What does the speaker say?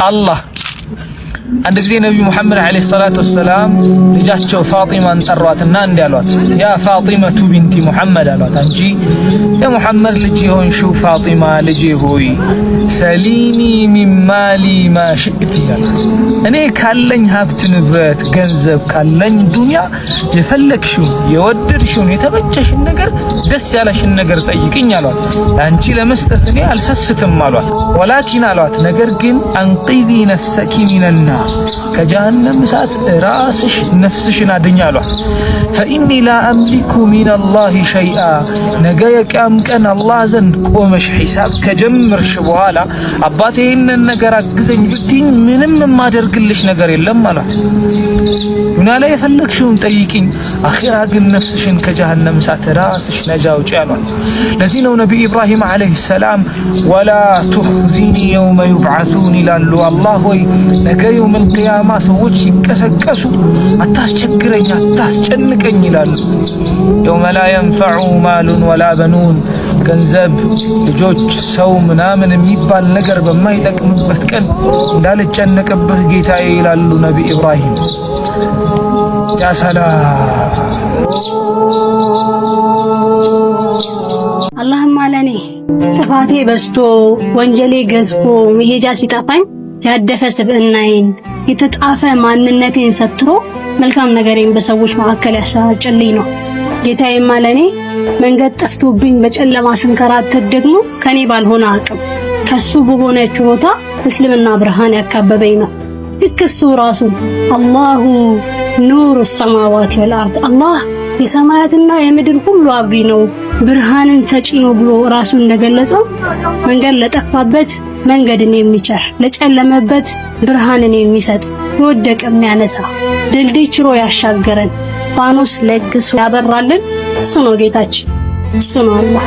الله عند ጊዜ ነብዩ መሐመድ አለይሂ ሰላቱ ወሰለም ልጃቸው ፋጢማን ጠሯትና እንዲህ አሏት ያ ፋጢማቱ ቢንቲ ሙሐመድ አሏት አንቺ የሙሐመድ ልጅ ሆንሽው ፋጢማ ልጄ ሆይ ሰሊኒ ሚን ማሊ ማ ሽእቲ እኔ ካለኝ ሀብት ንብረት ገንዘብ ካለኝ ዱንያ የፈለግሽው የወደድሽው የተበቸሽን ነገር ደስ ያለሽን ነገር ጠይቅኝ አሏት አንቺ ለመስጠት እኔ አልሰስትም አሏት ወላኪን አሏት ነገር ግን አንቂዚ ነፍሰኪ ሚነና ከጀሃነም እሳት ራስሽ ነፍስሽን አድኛሏት فإني لا أملك من الله شيئا ነገ የቂያም ቀን አላህ ዘንድ ቆመሽ ሒሳብ ከጀመርሽ በኋላ አባቴ ይሄንን ነገር አግዘኝ ብትኝ ምንም የማደርግልሽ ነገር የለም አሏት ዱንያ ላይ የፈለግሽውን ጠይቂኝ አኺራ ግን ነፍስሽን ከጀሃነም እሳት ራስሽ ነጃ አውጪ አሏት ለዚህ ነው ነብዩ ኢብራሂም አለይሂ ሰላም ወላ تخزني يوم يبعثون ይላሉ አላህ ሆይ ነገ يوم القيامة ሰዎች ሲቀሰቀሱ አታስቸግረኝ አታስጨንቀኝ ይላሉ يوم لا ينفع مال ولا بنون ገንዘብ ልጆች ሰው ምናምን የሚባል ነገር በማይጠቅምበት ቀን እንዳልጨነቅብህ ጌታዬ ይላሉ ነብዩ ኢብራሂም ያ ሰላም اللهم ለኔ ጥፋቴ በዝቶ ወንጀሌ ገዝፎ መሄጃ ሲጠፋኝ ያደፈ ስብዕናዬን የተጣፈ ማንነቴን ሰትሮ መልካም ነገሬን በሰዎች መካከል ያሻጭልኝ ነው ጌታዬማ ለኔ መንገድ ጠፍቶብኝ በጨለማ ስንከራተት ደግሞ ከኔ ባልሆነ አቅም ከሱ በሆነ ችሎታ እስልምና ብርሃን ያካበበኝ ነው እክሱ ራሱን አላሁ ኑሩ ሰማዋት ወልአርድ አላህ የሰማያትና የምድር ሁሉ አብሪ ነው ብርሃንን ሰጪ ነው ብሎ ራሱ እንደገለጸው መንገድ ለጠፋበት መንገድን የሚቸር ለጨለመበት ብርሃንን የሚሰጥ ወደቀ የሚያነሳ ድልድይ ችሮ ያሻገረን ፋኖስ ለግሶ ያበራልን እሱ ነው ጌታችን እሱ ነው አላህ